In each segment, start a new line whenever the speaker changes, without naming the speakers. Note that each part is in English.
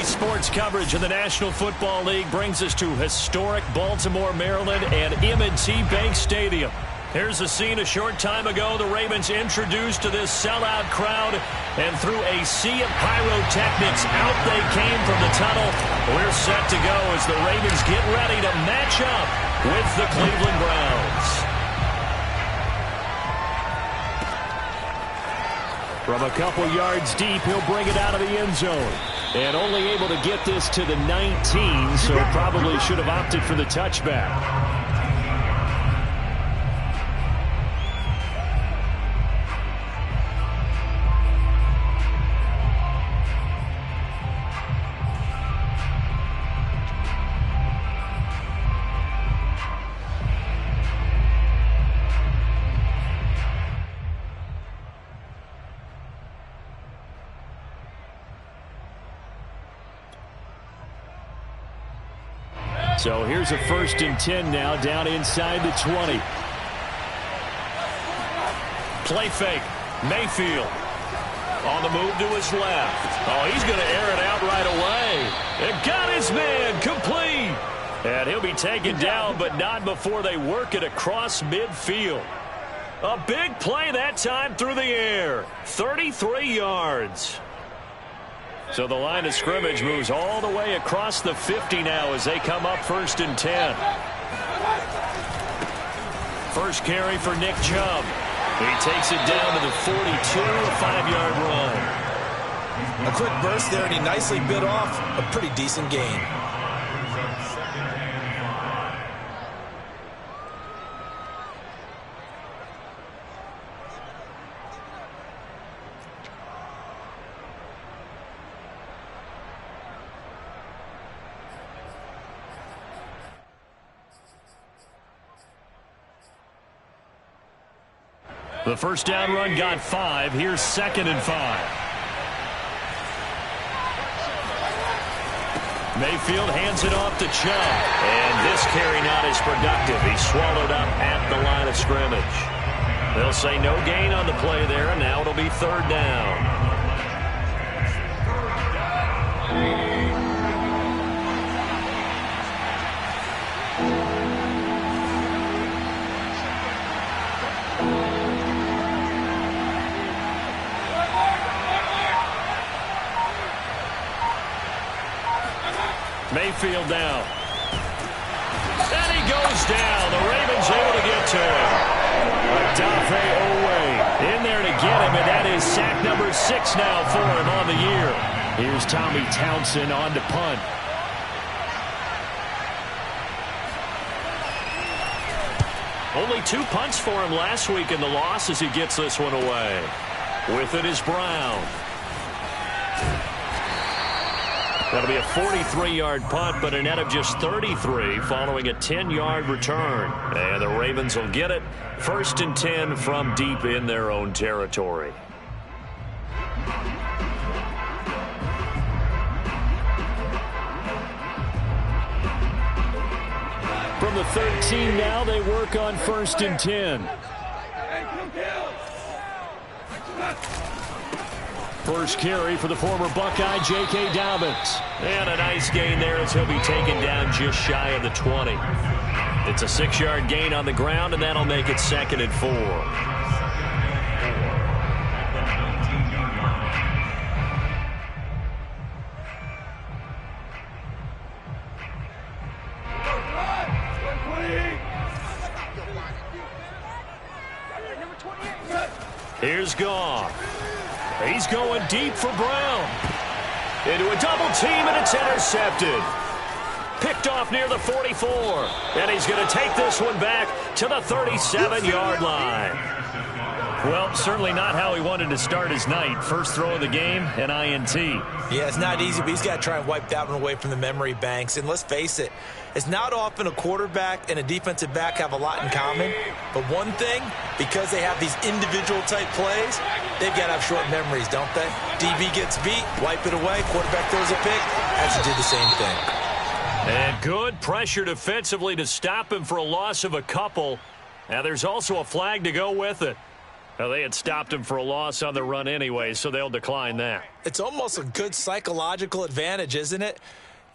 Sports coverage of the National Football League brings us to historic Baltimore, Maryland, and M&T Bank Stadium. Here's a scene a short time ago. The Ravens introduced to this sellout crowd, and through a sea of pyrotechnics, out they came from the tunnel. We're set to go as the Ravens get ready to match up with the Cleveland Browns. From a couple yards deep, he'll bring it out of the end zone. And only able to get this to the 19, so probably should have opted for the touchback. So here's a 1st and 10 now, down inside the 20. Play fake. Mayfield on the move to his left. Oh, he's going to air it out right away. And got his man complete. And he'll be taken down, but not before they work it across midfield. A big play that time through the air. 33 yards. So the line of scrimmage moves all the way across the 50 now as they come up 1st and 10. First carry for Nick Chubb. He takes it down to the 42, a 5-yard run.
A quick burst there, and he nicely bit off a pretty decent gain.
The first down run got 5. Here's 2nd and 5. Mayfield hands it off to Chubb. And this carry not as productive. He's swallowed up at the line of scrimmage. They'll say no gain on the play there, and now it'll be 3rd down. Mayfield down. And he goes down. The Ravens able to get to him. Odafe Oweh in there to get him, and that is sack number 6 now for him on the year. Here's Tommy Townsend on to punt. Only 2 punts for him last week in the loss as he gets this one away. With it is Brown. That'll be a 43-yard punt, but a net of just 33 following a 10-yard return. And the Ravens will get it. 1st and 10 from deep in their own territory. From the 13 now, they work on 1st and 10. First carry for the former Buckeye, J.K. Dobbins. And a nice gain there as he'll be taken down just shy of the 20. It's a 6-yard gain on the ground, and that'll make it 2nd and 4. Here's Goff. He's going deep for Brown. Into a double team, and it's intercepted. Picked off near the 44. And he's going to take this one back to the 37-yard line. Well, certainly not how he wanted to start his night. First throw of the game, an INT.
Yeah, it's not easy, but he's got to try and wipe that one away from the memory banks. And let's face it, it's not often a quarterback and a defensive back have a lot in common. But one thing, because they have these individual type plays, they've got to have short memories, don't they? DB gets beat, wipe it away, quarterback throws a pick, has to do the same thing.
And good pressure defensively to stop him for a loss of a couple. Now there's also a flag to go with it. Well, they had stopped him for a loss on the run anyway, so they'll decline that.
It's almost a good psychological advantage, isn't it?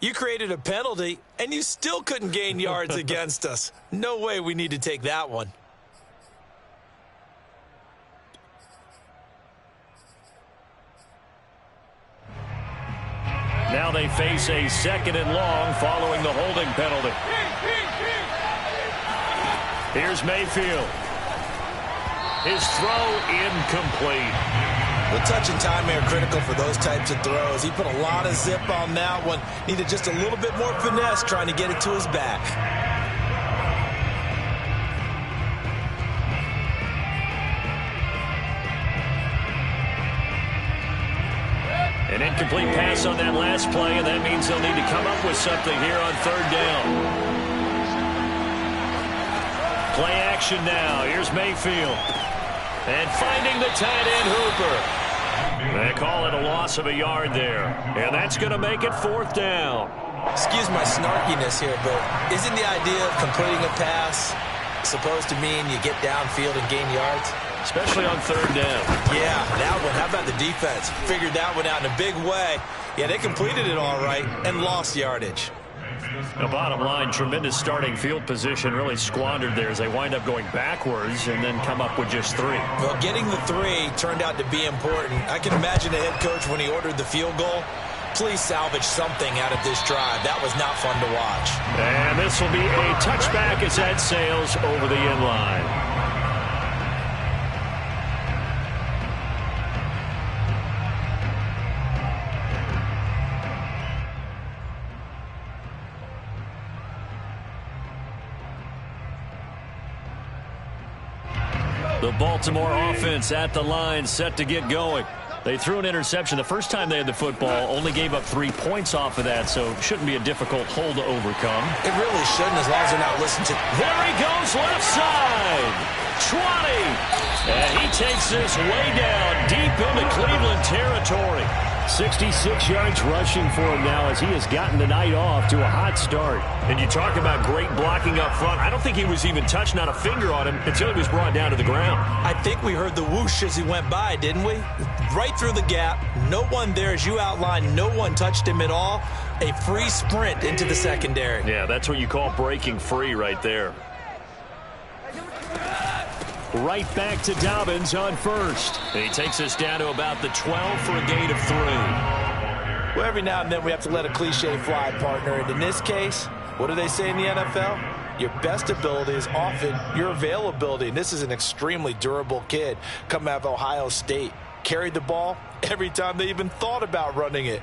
You created a penalty, and you still couldn't gain yards against us. No way we need to take that one.
Now they face a 2nd and long following the holding penalty. Here's Mayfield. His throw incomplete.
The touch and timing are critical for those types of throws. He put a lot of zip on that one. Needed just a little bit more finesse trying to get it to his back.
An incomplete pass on that last play, and that means they'll need to come up with something here on 3rd down. Play action now. Here's Mayfield. And finding the tight end, Hooper. They call it a loss of a yard there. And that's going to make it 4th down.
Excuse my snarkiness here, but isn't the idea of completing a pass supposed to mean you get downfield and gain yards?
Especially on 3rd down.
Yeah, that one. How about the defense? Figured that one out in a big way. Yeah, they completed it all right and lost yardage.
The bottom line, tremendous starting field position really squandered there as they wind up going backwards and then come up with just 3.
Well, getting the 3 turned out to be important. I can imagine the head coach when he ordered the field goal. Please salvage something out of this drive. That was not fun to watch.
And this will be a touchback as that sails over the end line. The Baltimore offense at the line, set to get going. They threw an interception the first time they had the football, only gave up 3 points off of that, so it shouldn't be a difficult hole to overcome.
It really shouldn't, as long as they're not listening to...
There he goes, left side. 20. And he takes this way down, deep into Cleveland territory. 66 yards rushing for him now as he has gotten the night off to a hot start. And you talk about great blocking up front. I don't think he was even touched, not a finger on him, until he was brought down to the ground.
I think we heard the whoosh as he went by, didn't we? Right through the gap. No one there, as you outlined. No one touched him at all. A free sprint into the secondary.
Yeah, that's what you call breaking free right there. Right back to Dobbins on first. He takes us down to about the 12 for a gain of 3.
Well, every now and then we have to let a cliche fly, partner. And in this case, what do they say in the NFL? Your best ability is often your availability. And this is an extremely durable kid coming out of Ohio State. Carried the ball every time they even thought about running it.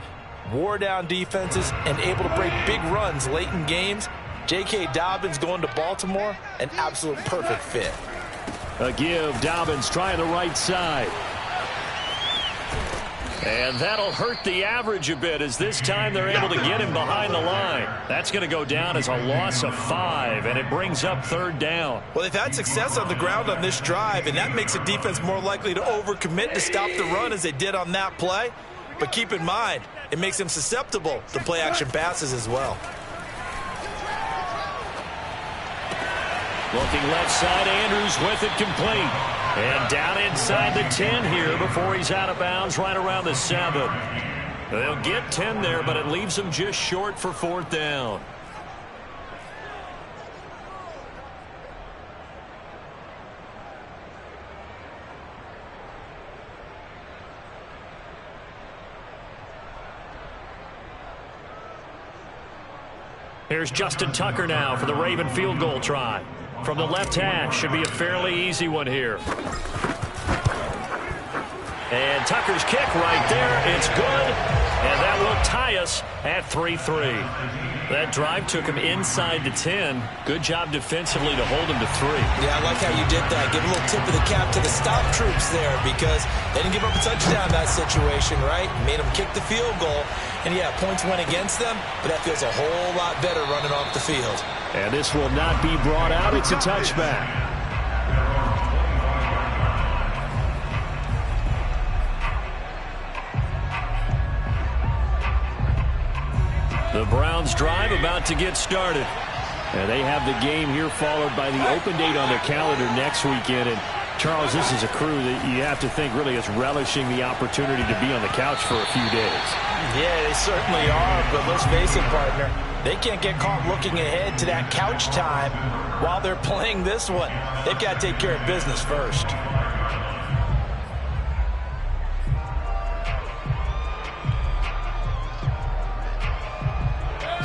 Wore down defenses and able to break big runs late in games. J.K. Dobbins going to Baltimore, an absolute perfect fit.
A give, Dobbins trying the right side. And that'll hurt the average a bit as this time they're able to get him behind the line. That's going to go down as a loss of 5, and it brings up 3rd down.
Well, they've had success on the ground on this drive, and that makes a defense more likely to overcommit to stop the run as they did on that play. But keep in mind, it makes them susceptible to play-action passes as well.
Looking left side, Andrews with it complete. And down inside the 10 here before he's out of bounds right around the 7. They'll get 10 there, but it leaves them just short for 4th down. Here's Justin Tucker now for the Raven field goal try. From the left hash, should be a fairly easy one here. And Tucker's kick right there, it's good. And that will tie us at 3-3. That drive took him inside the 10. Good job defensively to hold him to 3.
Yeah, I like how you did that. Give a little tip of the cap to the stop troops there because they didn't give up a touchdown in that situation, right? Made them kick the field goal. And, yeah, points went against them, but that feels a whole lot better running off the field.
And this will not be brought out. It's a touchback. The Browns drive about to get started. And they have the game here followed by the open date on their calendar next weekend. And Charles, this is a crew that you have to think really is relishing the opportunity to be on the couch for a few days.
Yeah, they certainly are, but let's face it, partner. They can't get caught looking ahead to that couch time while they're playing this one. They've got to take care of business first.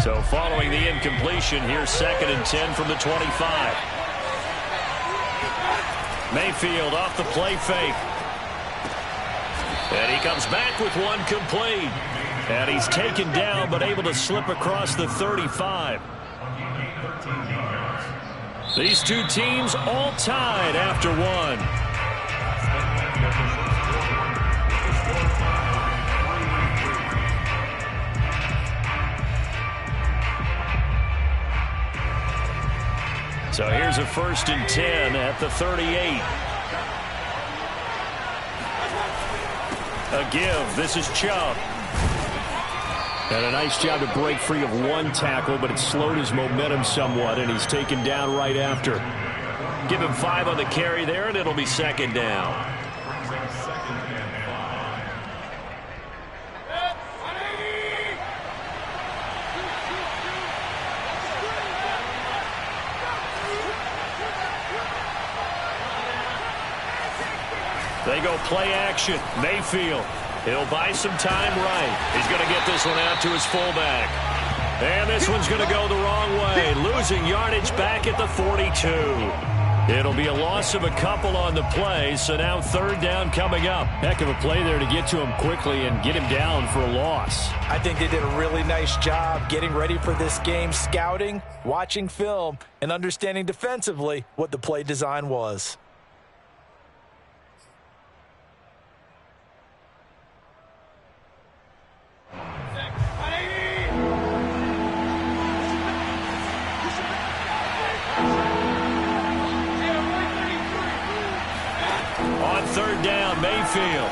So following the incompletion, here's 2nd and 10 from the 25. Mayfield off the play fake. And he comes back with one complete. And he's taken down but able to slip across the 35. These two teams all tied after one. So here's a 1st and 10 at the 38. A give. This is Chubb. And a nice job to break free of one tackle, but it slowed his momentum somewhat, and he's taken down right after. Give him 5 on the carry there, and it'll be 2nd down. They go play action. Mayfield. He'll buy some time right. He's going to get this one out to his fullback. And this one's going to go the wrong way. Losing yardage back at the 42. It'll be a loss of a couple on the play, so now 3rd down coming up. Heck of a play there to get to him quickly and get him down for a loss.
I think they did a really nice job getting ready for this game, scouting, watching film, and understanding defensively what the play design was.
On 3rd down, Mayfield.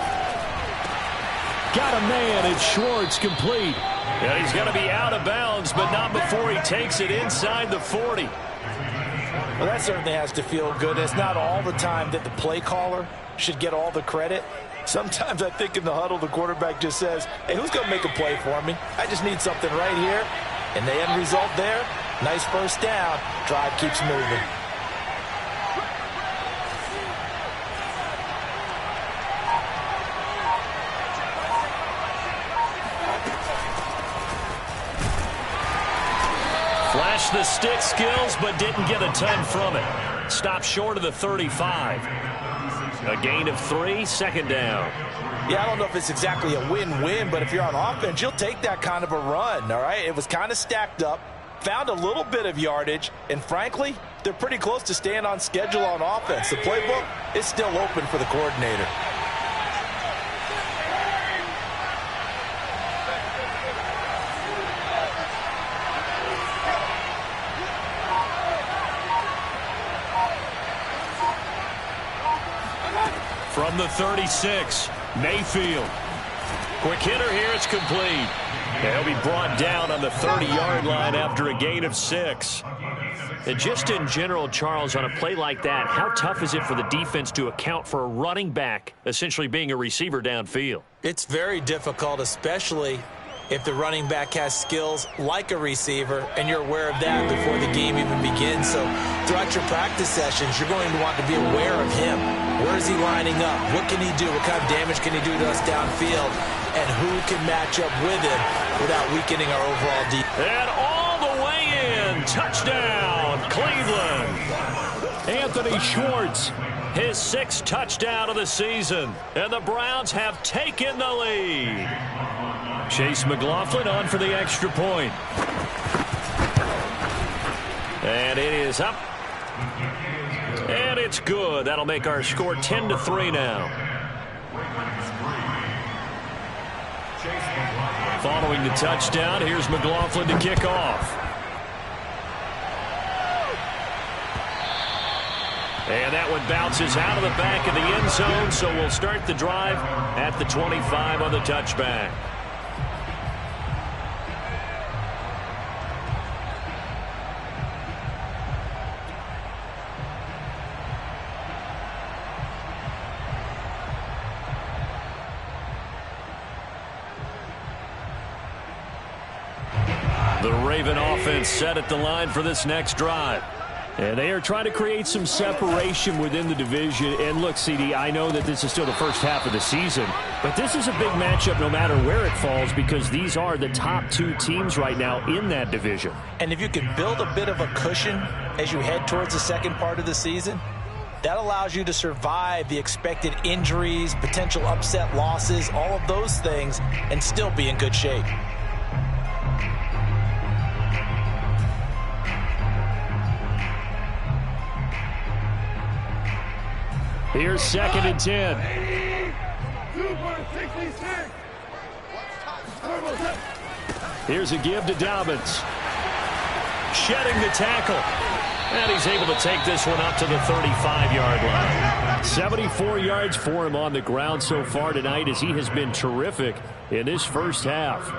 Got a man, it's Schwartz, complete. And he's going to be out of bounds, but not before he takes it inside the 40.
Well, that certainly has to feel good. It's not all the time that the play caller should get all the credit. Sometimes I think in the huddle, the quarterback just says, hey, who's going to make a play for me? I just need something right here. And the end result there, nice 1st down. Drive keeps moving.
Flashed the stick skills, but didn't get a ton from it. Stopped short of the 35. A gain of 3, 2nd down.
Yeah, I don't know if it's exactly a win-win, but if you're on offense, you'll take that kind of a run, all right? It was kind of stacked up, found a little bit of yardage, and frankly, they're pretty close to staying on schedule on offense. The playbook is still open for the coordinator.
From the 36, Mayfield. Quick hitter here, it's complete. And he'll be brought down on the 30-yard line after a gain of 6. And just in general, Charles, on a play like that, how tough is it for the defense to account for a running back essentially being a receiver downfield?
It's very difficult, especially if the running back has skills like a receiver, and you're aware of that before the game even begins. So throughout your practice sessions, you're going to want to be aware of him. Where is he lining up? What can he do? What kind of damage can he do to us downfield? And who can match up with him without weakening our overall defense?
And all the way in. Touchdown, Cleveland. Anthony Schwartz, his 6th touchdown of the season. And the Browns have taken the lead. Chase McLaughlin on for the extra point. And it is up. And it's good. That'll make our score 10-3 now. Following the touchdown, here's McLaughlin to kick off. And that one bounces out of the back of the end zone, so we'll start the drive at the 25 on the touchback. The Raven offense set at the line for this next drive. And they are trying to create some separation within the division. And look, CD, I know that this is still the first half of the season, but this is a big matchup no matter where it falls because these are the top two teams right now in that division.
And if you can build a bit of a cushion as you head towards the second part of the season, that allows you to survive the expected injuries, potential upset losses, all of those things, and still be in good shape.
Here's 2nd and 10. Here's a give to Dobbins. Shedding the tackle. And he's able to take this one up to the 35-yard line. 74 yards for him on the ground so far tonight as he has been terrific in this first half.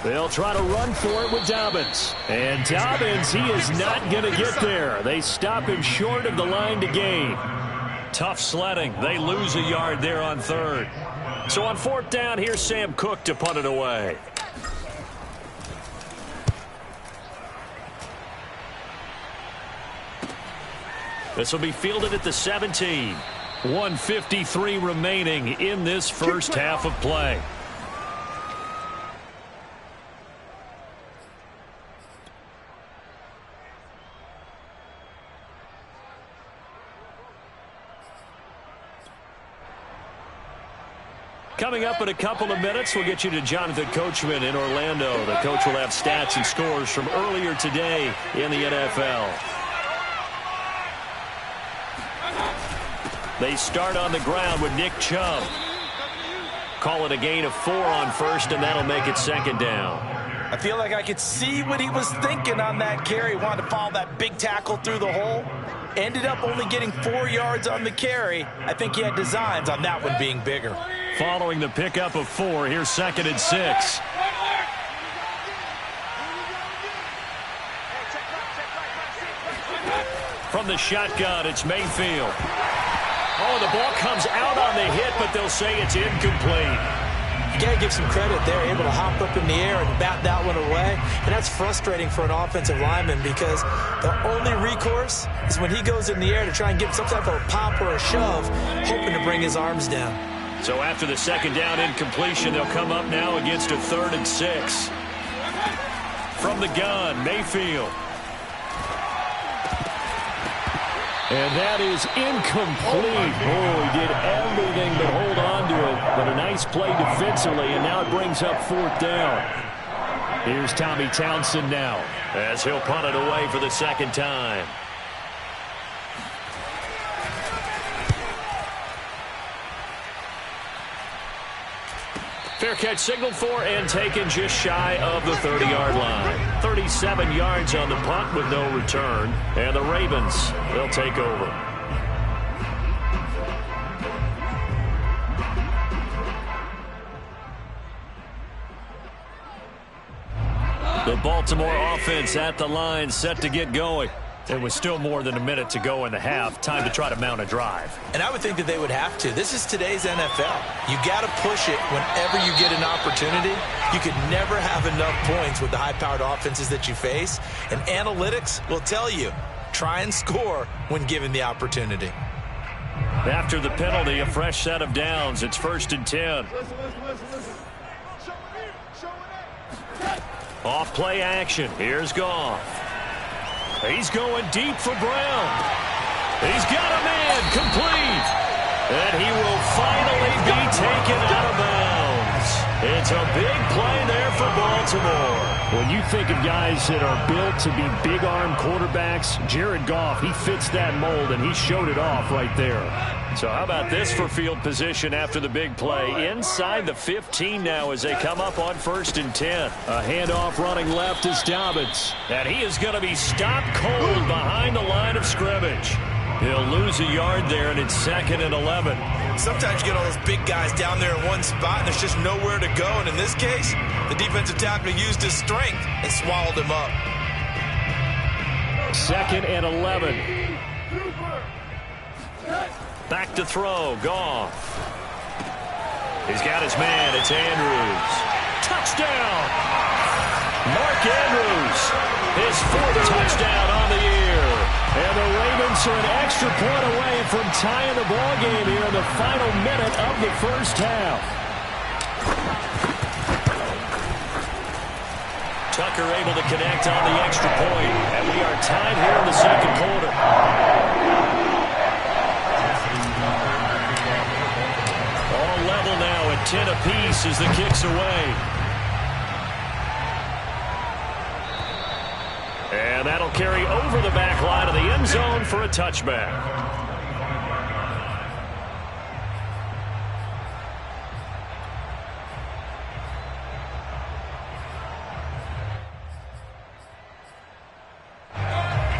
They'll try to run for it with Dobbins. And Dobbins, he is not going to get there. They stop him short of the line to gain. Tough sledding. They lose a yard there on 3rd. So on 4th down, here's Sam Cook to punt it away. This will be fielded at the 17. 1:53 remaining in this first half of play. Coming up in a couple of minutes, we'll get you to Jonathan Coachman in Orlando. The coach will have stats and scores from earlier today in the NFL. They start on the ground with Nick Chubb. Call it a gain of 4 on 1st, and that'll make it 2nd down.
I feel like I could see what he was thinking on that carry. Wanted to follow that big tackle through the hole. Ended up only getting 4 yards on the carry. I think he had designs on that one being bigger.
Following the pickup of 4, here's 2nd and 6. From the shotgun, it's Mayfield. Oh, the ball comes out on the hit, but they'll say it's incomplete.
You got to give some credit there, able to hop up in the air and bat that one away. And that's frustrating for an offensive lineman because the only recourse is when he goes in the air to try and give some type of a pop or a shove, hoping to bring his arms down.
So after the 2nd down incompletion, they'll come up now against a 3rd and 6. From the gun, Mayfield. And that is incomplete. Oh, he did everything but hold on to it. But a nice play defensively, and now it brings up 4th down. Here's Tommy Townsend now as he'll punt it away for the 2nd time. Fair catch signaled for and taken just shy of the 30-yard line. 37 yards on the punt with no return. And the Ravens, they'll take over. The Baltimore offense at the line, set to get going. There was still more than a minute to go in the half. Time to try to mount a drive.
And I would think that they would have to. This is today's NFL. You got to push it whenever you get an opportunity. You could never have enough points with the high-powered offenses that you face. And analytics will tell you, try and score when given the opportunity.
After the penalty, a fresh set of downs. It's 1st and 10. Off play action. Here's Goff. He's going deep for Brown. He's got a man complete. And he will finally be taken out of bounds. It's a big play there for Baltimore. When you think of guys that are built to be big-arm quarterbacks, Jared Goff, he fits that mold, and he showed it off right there. So how about this for field position after the big play? Inside the 15 now as they come up on 1st and 10. A handoff running left is Dobbins. And he is going to be stopped cold behind the line of scrimmage. He'll lose a yard there, and it's 2nd and 11.
Sometimes you get all those big guys down there in one spot, and there's just nowhere to go. And in this case, the defensive tackle used his strength and swallowed him up.
2nd and 11. Back to throw. Goff. He's got his man. It's Andrews. Touchdown! Mark Andrews, his 4th touchdown on the year. And the Ravens are an extra point away from tying the ball game here in the final minute of the first half. Tucker able to connect on the extra point, and we are tied here in the second quarter. All level now at 10 apiece as the kick's away. And that'll carry over the back line of the end zone for a touchback.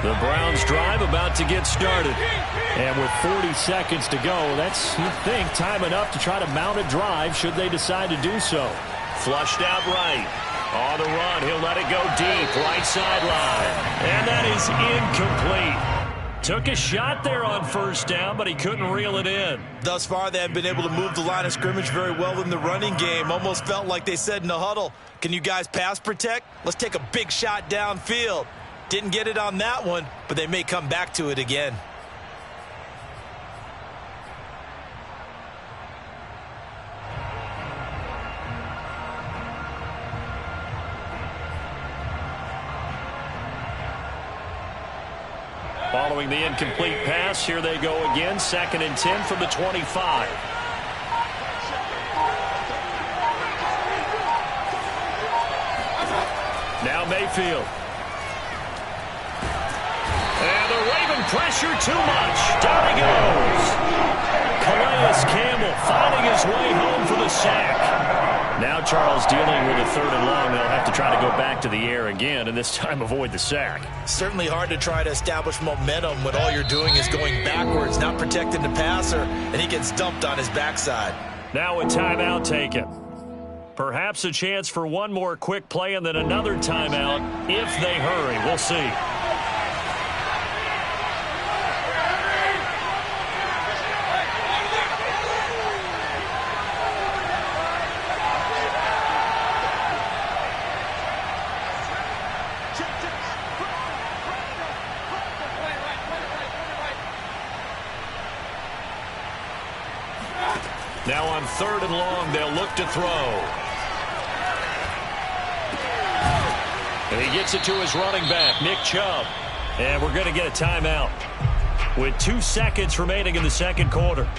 The Browns drive about to get started. And with 40 seconds to go, that's, you'd think, time enough to try to mount a drive should they decide to do so. Flushed out right. On the run, he'll let it go deep, right sideline. And that is incomplete. Took a shot there on first down, but he couldn't reel it in.
Thus far, they have been able to move the line of scrimmage very well in the running game. Almost felt like they said in the huddle, can you guys pass protect? Let's take a big shot downfield. Didn't get it on that one, but they may come back to it again.
Following the incomplete pass, here they go again. 2nd and 10 from the 25. Now Mayfield. And the Raven pressure too much. Down he goes. Calais Campbell finding his way home for the sack. Now Charles dealing with a 3rd and long. They'll have to try to go back to the air again, and this time avoid the sack.
Certainly hard to try to establish momentum when all you're doing is going backwards, not protecting the passer, and he gets dumped on his backside.
Now a timeout taken. Perhaps a chance for one more quick play and then another timeout if they hurry. We'll see. Now on 3rd and long, they'll look to throw. And he gets it to his running back, Nick Chubb. And we're going to get a timeout with 2 seconds remaining in the second quarter.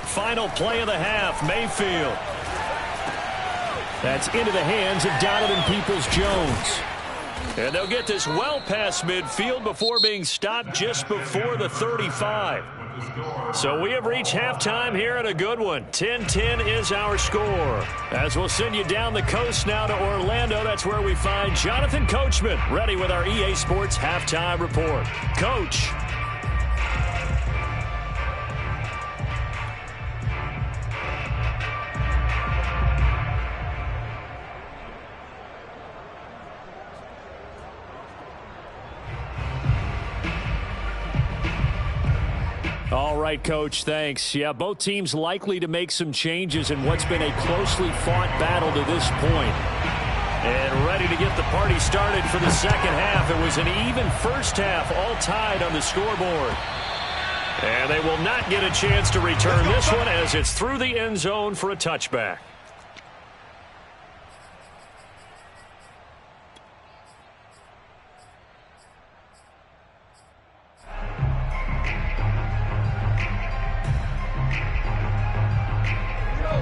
Final play of the half, Mayfield. That's into the hands of Donovan Peoples-Jones. And they'll get this well past midfield before being stopped just before the 35. So we have reached halftime here at a good one. 10-10 is our score. As we'll send you down the coast now to Orlando, that's where we find Jonathan Coachman ready with our EA Sports Halftime Report. Coach. All right, Coach, thanks. Yeah, both teams likely to make some changes in what's been a closely fought battle to this point. And ready to get the party started for the second half. It was an even first half, all tied on the scoreboard. And they will not get a chance to return this one as it's through the end zone for a touchback.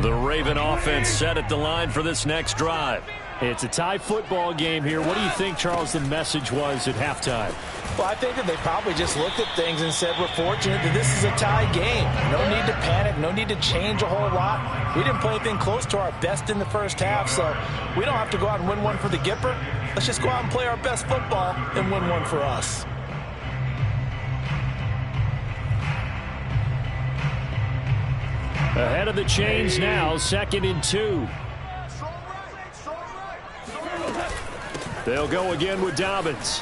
The Raven offense set at the line for this next drive.
It's a tie football game here. What do you think, Charles, the message was at halftime?
Well, I think that they probably just looked at things and said, we're fortunate that this is a tie game. No need to panic. No need to change a whole lot. We didn't play anything close to our best in the first half, so we don't have to go out and win one for the Gipper. Let's just go out and play our best football and win one for us.
Ahead of the chains now, 2nd and 2. They'll go again with Dobbins.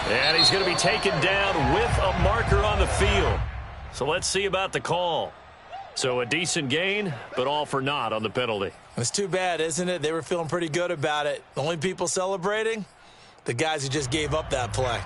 And he's going to be taken down with a marker on the field. So let's see about the call. So a decent gain, but all for naught on the penalty.
It's too bad, isn't it? They were feeling pretty good about it. The only people celebrating? The guys who just gave up that play.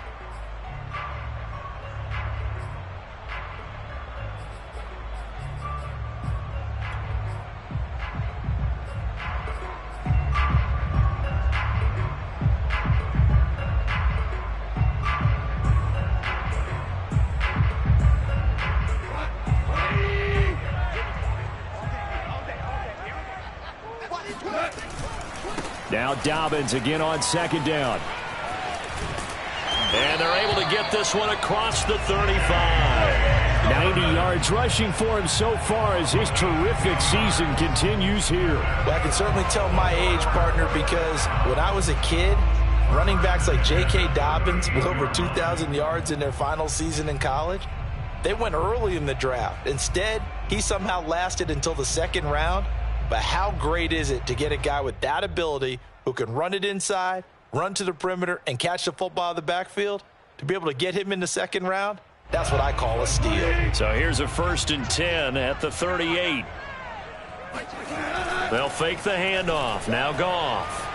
Now Dobbins again on 2nd down.
And they're able to get this one across the 35.
90 yards rushing for him so far as his terrific season continues here.
Well, I can certainly tell my age, partner, because when I was a kid, running backs like J.K. Dobbins with over 2,000 yards in their final season in college, they went early in the draft. Instead, he somehow lasted until the 2nd round. But how great is it to get a guy with that ability who can run it inside, run to the perimeter, and catch the football out of the backfield? To be able to get him in the 2nd round, that's what I call a steal.
So here's a 1st and 10 at the 38. They'll fake the handoff. Now Goff.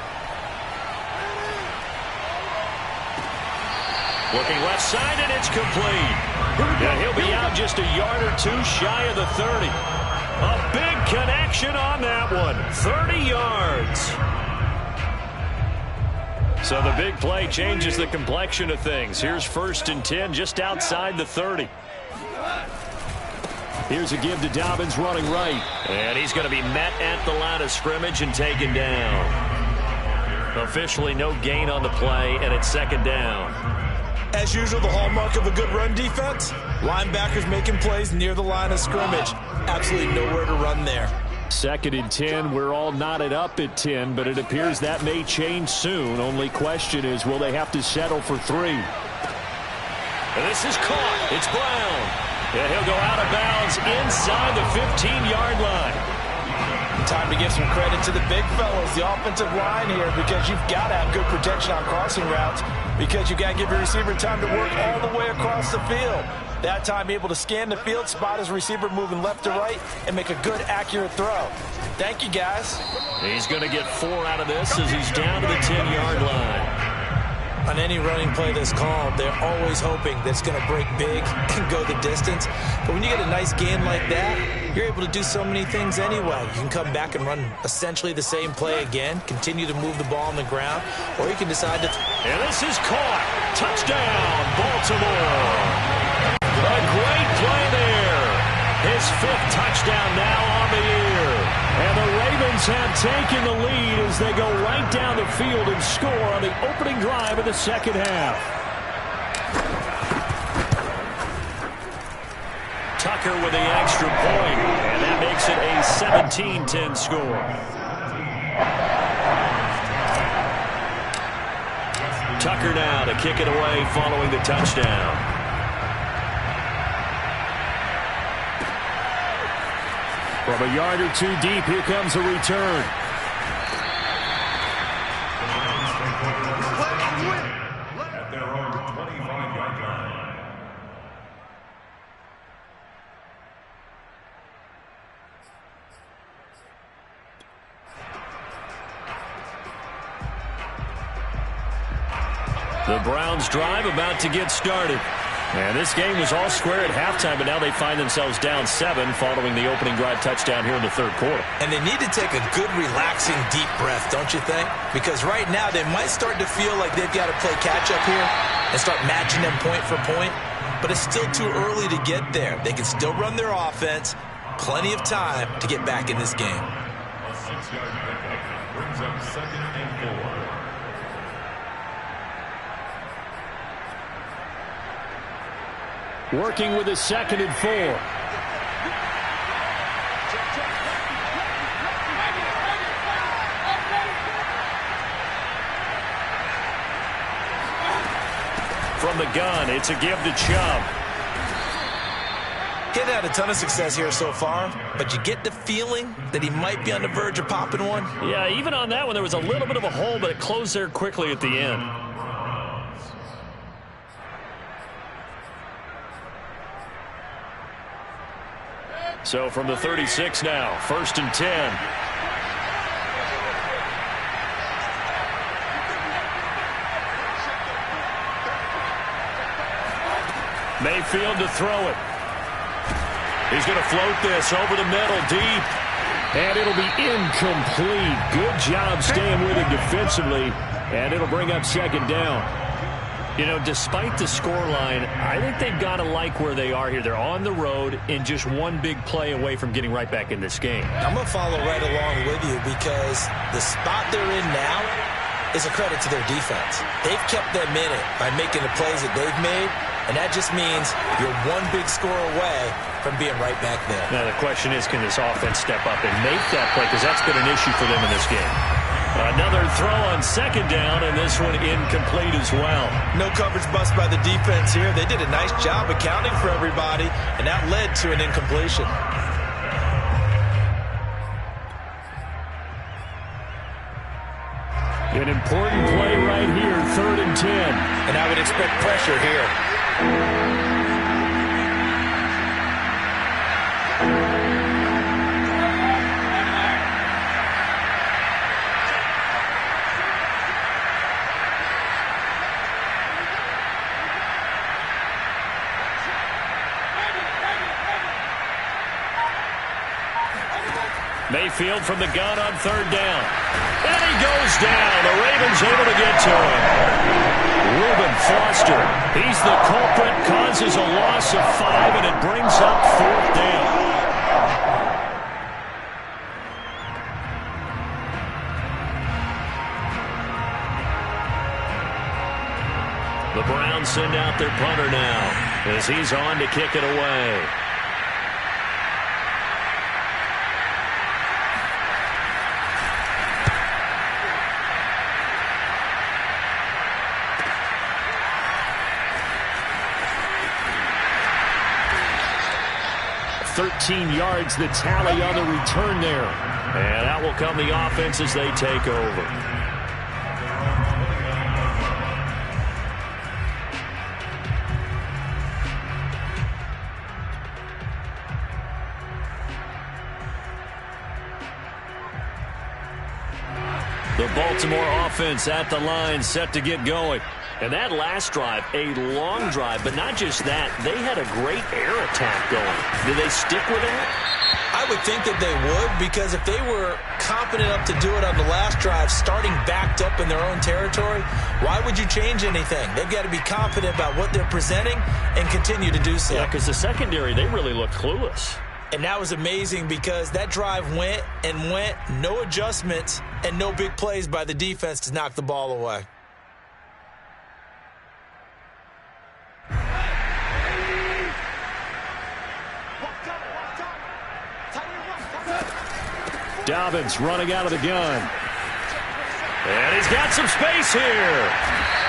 Looking left side, and it's complete. And he'll be out just a yard or two shy of the 30. A big connection on that one. 30 yards. So the big play changes the complexion of things. Here's 1st and 10 just outside the 30.
Here's a give to Dobbins running right.
And he's going to be met at the line of scrimmage and taken down. Officially no gain on the play, and it's 2nd down.
As usual, the hallmark of a good run defense, linebackers making plays near the line of scrimmage. Absolutely nowhere to run there.
2nd and 10. We're all knotted up at 10, but it appears that may change soon. Only question is, will they have to settle for 3?
And this is caught. It's Brown. And he'll go out of bounds inside the 15-yard line.
Time to give some credit to the big fellas, the offensive line here, because you've got to have good protection on crossing routes, because you've got to give your receiver time to work all the way across the field. That time able to scan the field, spot his receiver moving left to right, and make a good, accurate throw. Thank you, guys.
He's going to get 4 out of this as he's down to the 10-yard line.
On any running play that's called, they're always hoping that it's going to break big and go the distance. But when you get a nice gain like that, you're able to do so many things anyway. You can come back and run essentially the same play again, continue to move the ball on the ground, or you can decide to...
And this is caught. Touchdown, Baltimore. A great play there. His 5th touchdown now on the year.
And the Ravens have taken the lead as they go right down the field and score on the opening drive of the 2nd half.
Tucker with the extra point, and that makes it a 17-10 score. Tucker now to kick it away following the touchdown.
From a yard or 2 deep, here comes a return.
At their own 25-yard line.
The Browns drive about to get started. And this game was all square at halftime, but now they find themselves down 7 following the opening drive touchdown here in the 3rd quarter.
And they need to take a good, relaxing, deep breath, don't you think? Because right now they might start to feel like they've got to play catch-up here and start matching them point for point. But it's still too early to get there. They can still run their offense. plenty of time to get back in this game.
A 6-yard pickup brings up 2nd and 4.
Working with a 2nd and 4. From the gun, it's a give to Chubb.
He hasn't had a ton of success here so far, but you get the feeling that he might be on the verge of popping one.
Yeah, even on that one, there was a little bit of a hole, but it closed there quickly at the end. So from the 36 now, 1st and 10. Mayfield to throw it. He's going to float this over the middle, deep. And it'll be incomplete. Good job staying with it defensively. And it'll bring up 2nd down. You know, despite the scoreline, I think they've got to like where they are here. They're on the road and just one big play away from getting right back in this game.
I'm going to follow right along with you because the spot they're in now is a credit to their defense. They've kept them in it by making the plays that they've made. And that just means you're one big score away from being right back there.
Now, the question is, can this offense step up and make that play? Because that's been an issue for them in this game. Another throw on 2nd down, and this one incomplete as well.
No coverage bust by the defense here. They did a nice job accounting for everybody, and that led to an incompletion.
An important play right here, 3rd and 10.
And I would expect pressure here.
Mayfield from the gun on 3rd down. And he goes down. The Ravens able to get to him. Reuben Foster, he's the culprit, causes a loss of 5, and it brings up 4th down. The Browns send out their punter now as he's on to kick it away. $13 yards, the tally on the return there. And that will come the offense as they take over. The Baltimore offense at the line, set to get going. And that last drive, a long drive, but not just that. They had a great air attack going. Did they stick with that?
I would think that they would, because if they were confident enough to do it on the last drive, starting backed up in their own territory, why would you change anything? They've got to be confident about what they're presenting and continue to do so.
Yeah, because the secondary, they really looked clueless.
And that was amazing because that drive went and went, no adjustments, and no big plays by the defense to knock the ball away.
Dobbins running out of the gun. And he's got some space here.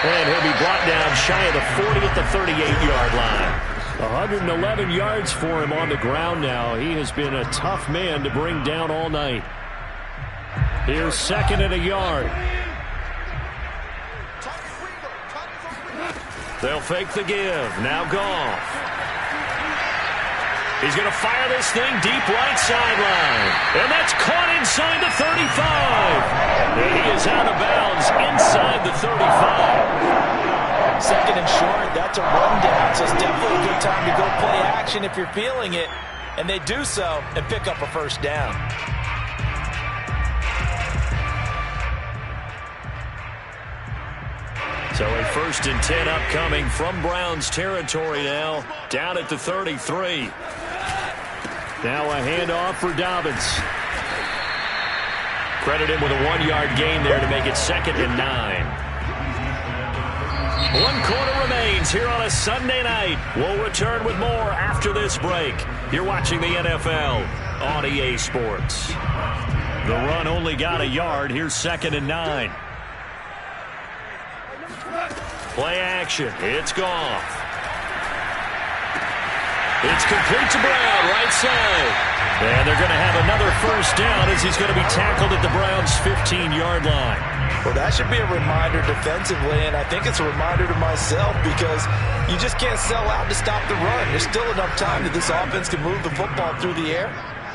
And he'll be brought down shy of the 40 at the 38-yard line. 111 yards for him on the ground now. He has been a tough man to bring down all night. Here's 2nd and a yard. They'll fake the give. Now Goff. He's going to fire this thing deep right sideline. And that's caught inside the 35. And he is out of bounds inside the 35.
2nd and short, that's a rundown. So it's definitely a good time to go play action if you're feeling it. And they do so and pick up a 1st down.
So a 1st and 10 upcoming from Browns territory now, down at the 33. Now a handoff for Dobbins.
Credit him with a 1-yard gain there to make it 2nd and 9. 1 quarter remains here on a Sunday night. We'll return with more after this break. You're watching the NFL on EA Sports.
The run only got a yard. Here's 2nd and 9.
Play action. It's Goff. It's complete to Brown, right side.
And they're going to have another first down as he's going to be tackled at the Browns' 15-yard line.
Well, that should be a reminder defensively, and I think it's a reminder to myself because you just can't sell out to stop the run. There's still enough time that this offense can move the football through the air,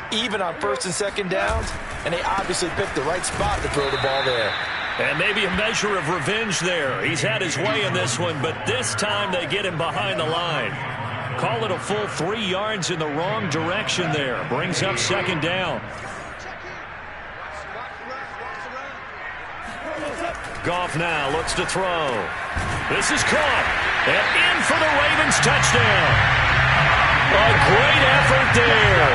even on 1st and 2nd downs, and they obviously picked the right spot to throw the ball there.
And maybe a measure of revenge there. He's had his way in this one, but this time they get him behind the line. Call it a full 3 yards in the wrong direction there. Brings up 2nd down. Goff now looks to throw. This is caught. And in for the Ravens touchdown. A great effort there.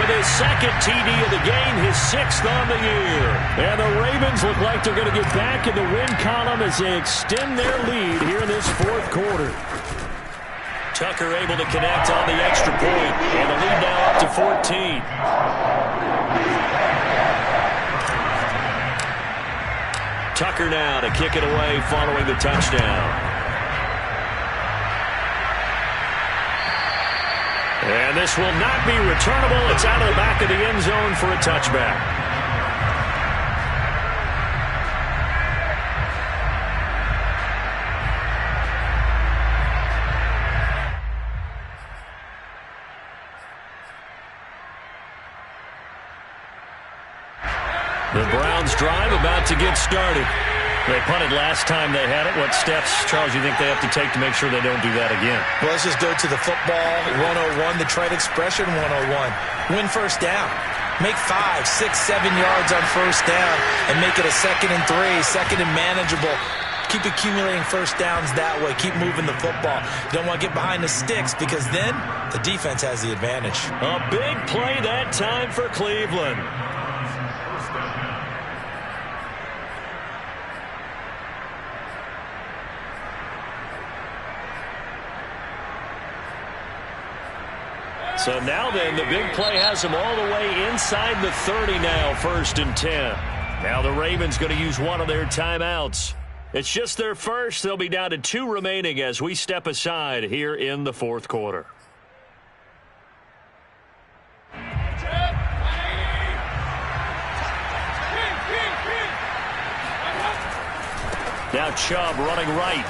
With his 2nd TD of the game, his 6th on the year.
And the Ravens look like they're going to get back in the win column as they extend their lead here in this 4th quarter.
Tucker able to connect on the extra point. And the lead now up to 14. Tucker now to kick it away following the touchdown. And this will not be returnable. It's out of the back of the end zone for a touchback. The Browns drive about to get started. They punted last time they had it. What steps, Charles, you think they have to take to make sure they don't do that again?
Well, let's just go to the football 101, the trade expression 101. Win first down. Make 5, 6, 7 yards on first down and make it a 2nd and 3, 2nd and manageable. Keep accumulating first downs that way. Keep moving the football. You don't want to get behind the sticks because then the defense has the advantage.
A big play that time for Cleveland. So now then, the big play has them all the way inside the 30 now, 1st and 10. Now the Ravens going to use one of their timeouts. It's just their first. They'll be down to 2 remaining as we step aside here in the 4th quarter. Now Chubb running right.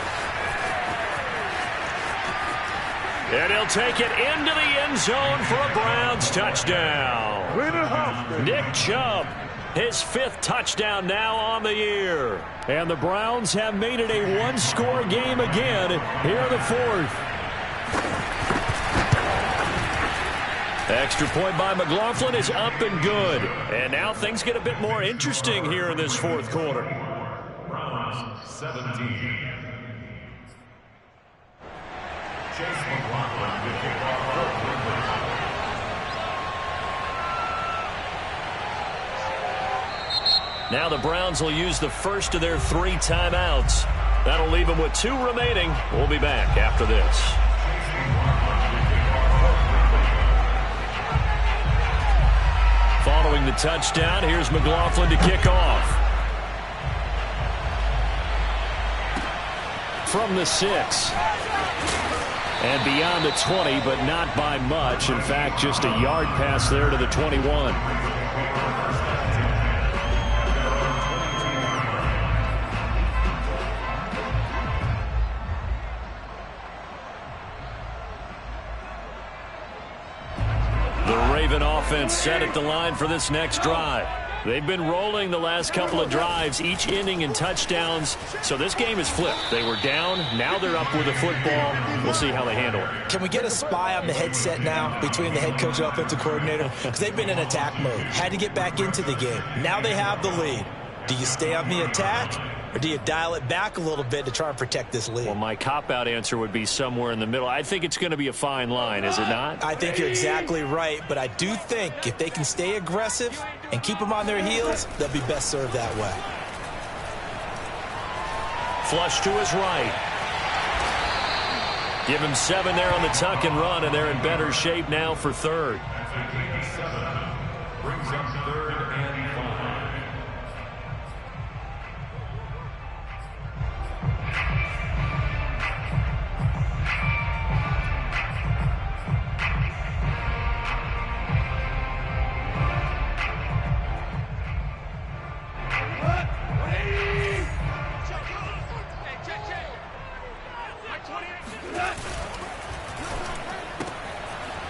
And he'll take it into the end zone for a Browns touchdown. Nick Chubb, his 5th touchdown now on the year.
And the Browns have made it a 1-score game again here in the 4th.
Extra point by McLaughlin is up and good. And now things get a bit more interesting here in this 4th quarter.
Browns 17. Chase McLaughlin to kick off
Now the Browns will use the first of their 3 timeouts. That'll leave them with 2 remaining. We'll be back after this. Following the touchdown, here's McLaughlin to kick off.
From the 6. And beyond the 20, but not by much. In fact, just a yard pass there to the 21.
The Raven offense set at the line for this next drive. They've been rolling the last couple of drives, each ending in touchdowns. So this game is flipped. They were down. Now they're up with the football. We'll see how they handle it.
Can we get a spy on the headset now between the head coach and offensive coordinator? Because they've been in attack mode. Had to get back into the game. Now they have the lead. Do you stay on the attack Or do you dial it back a little bit to try and protect this lead?
Well, my cop-out answer would be somewhere in the middle. I think it's going to be a fine line, is it not?
I think you're exactly right, but I do think if they can stay aggressive and keep them on their heels, they'll be best served that way.
Flush to his right. Give him 7 there on the tuck and run, and they're in better shape now for third.
Brings up 3rd and 5.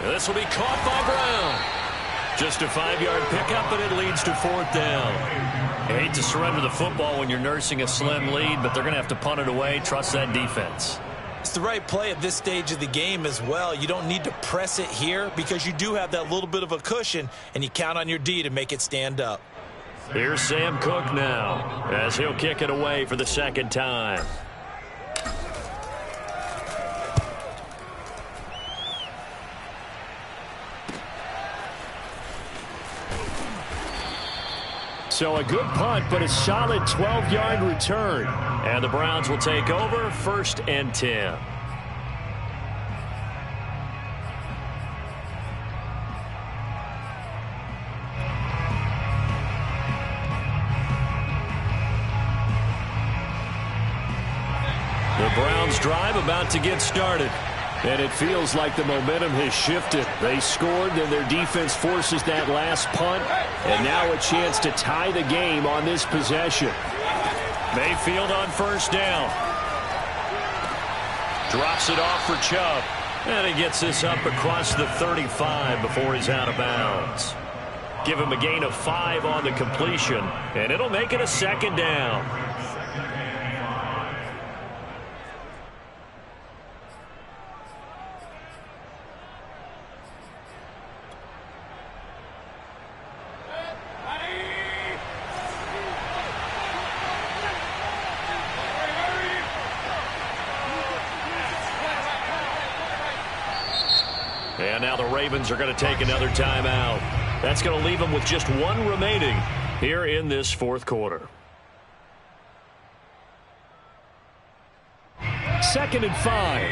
This will be caught by Brown. Just a 5-yard pickup, and it leads to 4th down. You hate to surrender the football when you're nursing a slim lead, but they're going to have to punt it away. Trust that defense.
It's the right play at this stage of the game as well. You don't need to press it here because you do have that little bit of a cushion, and you count on your D to make it stand up.
Here's Sam Cook now as he'll kick it away for the 2nd time. So a good punt, but a solid 12-yard return. And the Browns will take over 1st and 10. The Browns drive about to get started. And it feels like the momentum has shifted. They scored, then their defense forces that last punt. And now a chance to tie the game on this possession. Mayfield on 1st down. Drops it off for Chubb. And he gets this up across the 35 before he's out of bounds. Give him a gain of 5 on the completion. And it'll make it a 2nd down. And now the Ravens are going to take another timeout. That's going to leave them with just 1 remaining here in this 4th quarter. 2nd and 5.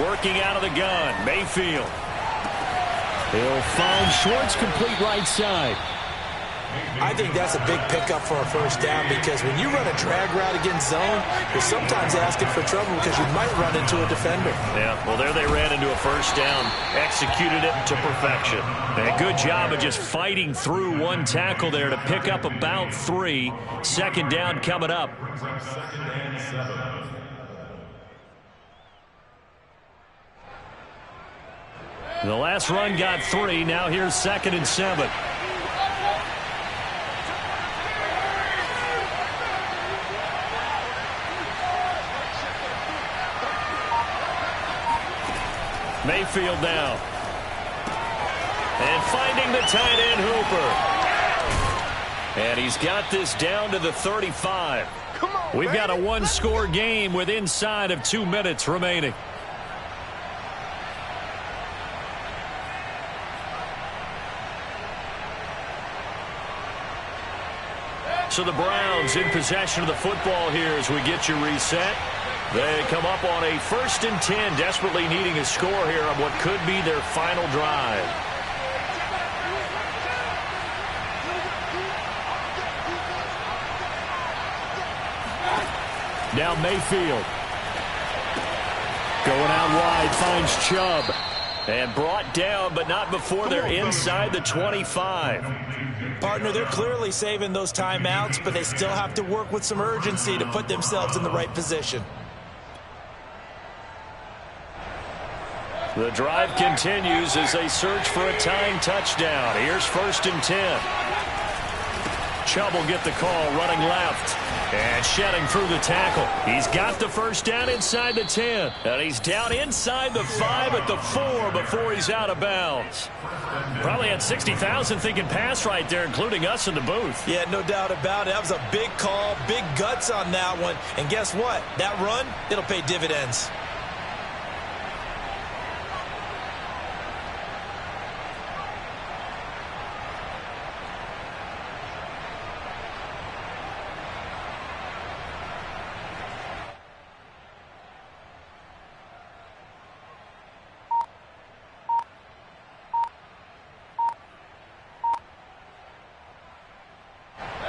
Working out of the gun, Mayfield. He'll find Schwartz, complete right side.
I think that's a big pickup for a 1st down because when you run a drag route against zone, you're sometimes asking for trouble because you might run into a defender.
Yeah, well, there they ran into a 1st down, executed it to perfection. And a good job of just fighting through 1 tackle there to pick up about 3. 2nd down coming up.
Brings up 2nd and 7.
The last run got 3. Now here's 2nd and 7. Mayfield now. And finding the tight end Hooper. And he's got this down to the 35. We've got a 1-score game with inside of 2 minutes remaining. So the Browns in possession of the football here as we get you reset. They come up on a 1st and 10, desperately needing a score here on what could be their final drive. Now Mayfield. Going out wide, finds Chubb. And brought down, but not before they're inside the 25.
Partner, they're clearly saving those timeouts, but they still have to work with some urgency to put themselves in the right position.
The drive continues as they search for a tying touchdown. Here's 1st and 10. Chubb will get the call running left.
And shedding through the tackle. He's got the first down inside the 10. And he's down inside the 5 at the 4 before he's out of bounds. Probably had 60,000 thinking pass right there, including us in the booth.
Yeah, no doubt about it. That was a big call, big guts on that one. And guess what? That run, it'll pay dividends.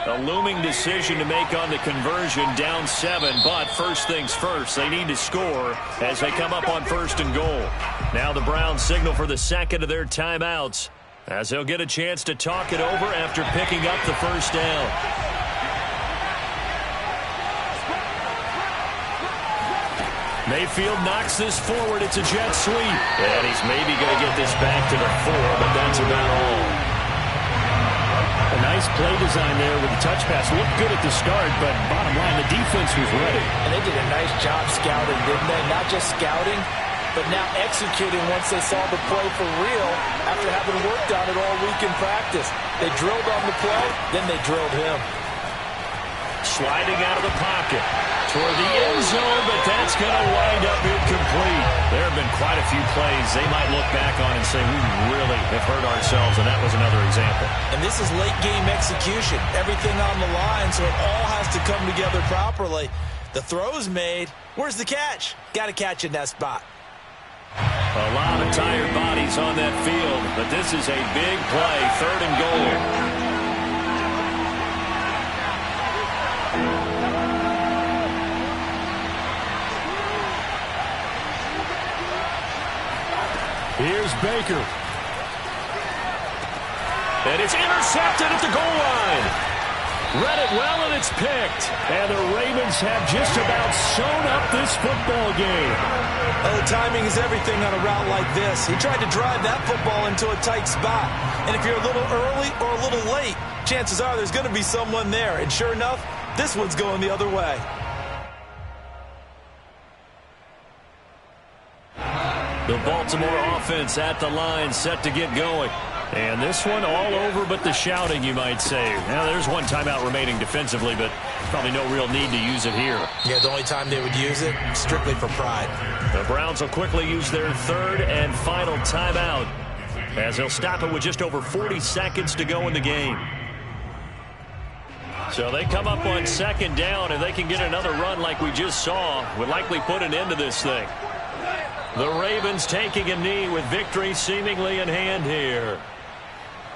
A looming decision to make on the conversion, down 7, but first things first, they need to score as they come up on 1st and goal. Now the Browns signal for the second of their timeouts as they'll get a chance to talk it over after picking up the first down. Mayfield knocks this forward. It's a jet sweep. And he's maybe going to get this back to the 4, but that's about all.
A nice play design there with the touch pass. Looked good at the start, but bottom line, the defense was ready.
And they did a nice job scouting, didn't they? Not just scouting, but now executing once they saw the play for real after having worked on it all week in practice. They drilled on the play, then they drilled him.
Sliding out of the pocket toward the end zone, but that's going to wind up incomplete. There have been quite a few plays they might look back on and say, we really have hurt ourselves, and that was another example.
And this is late-game execution. Everything on the line, so it all has to come together properly. The throw's made. Where's the catch? Got to catch in that spot.
A lot of tired bodies on that field, but this is a big play, 3rd and goal.
Here's Baker.
And it's intercepted at the goal line. Read it well, and it's picked.
And the Ravens have just about sewn up this football game.
Oh, timing is everything on a route like this. He tried to drive that football into a tight spot. And if you're a little early or a little late, chances are there's going to be someone there. And sure enough, this one's going the other way.
The Baltimore offense at the line, set to get going. And this one all over but the shouting, you might say. Now, there's one timeout remaining defensively, but probably no real need to use it here.
Yeah, the only time they would use it, strictly for pride.
The Browns will quickly use their 3rd and final timeout as they'll stop it with just over 40 seconds to go in the game. So they come up on 2nd down, and they can get another run like we just saw. Would likely put an end to this thing. The Ravens taking a knee with victory seemingly in hand here.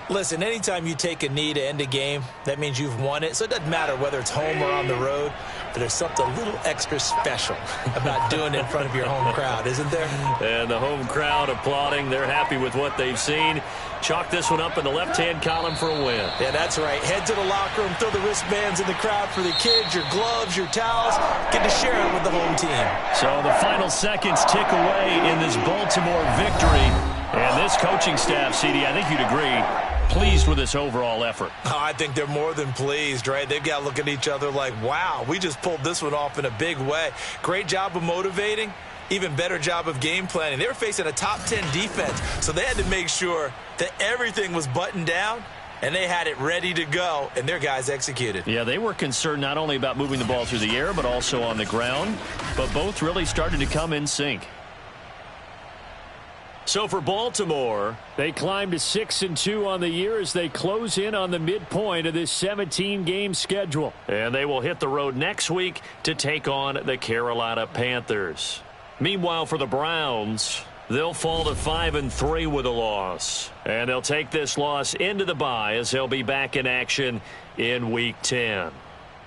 Listen, anytime you take a knee to end a game, that means you've won it. So it doesn't matter whether it's home or on the road, but there's something a little extra special about doing it in front of your home crowd, isn't there?
And the home crowd applauding. They're happy with what they've seen. Chalk this one up in the left-hand column for a win.
Yeah, that's right. Head to the locker room, throw the wristbands in the crowd for the kids, your gloves, your towels. Get to share it with the home team.
So the final seconds tick away in this Baltimore victory. And this coaching staff, CD, I think you'd agree, pleased with this overall effort.
Oh, I think they're more than pleased, right? They've got to look at each other like, wow, we just pulled this one off in a big way. Great job of motivating. Even better job of game planning. They were facing a top 10 defense, so they had to make sure that everything was buttoned down, and they had it ready to go, and their guys executed.
Yeah, they were concerned not only about moving the ball through the air, but also on the ground, but both really started to come in sync. So for Baltimore,
they climb to 6-2 on the year as they close in on the midpoint of this 17-game schedule.
And they will hit the road next week to take on the Carolina Panthers. Meanwhile, for the Browns, they'll fall to 5-3 with a loss. And they'll take this loss into the bye as they'll be back in action in Week 10.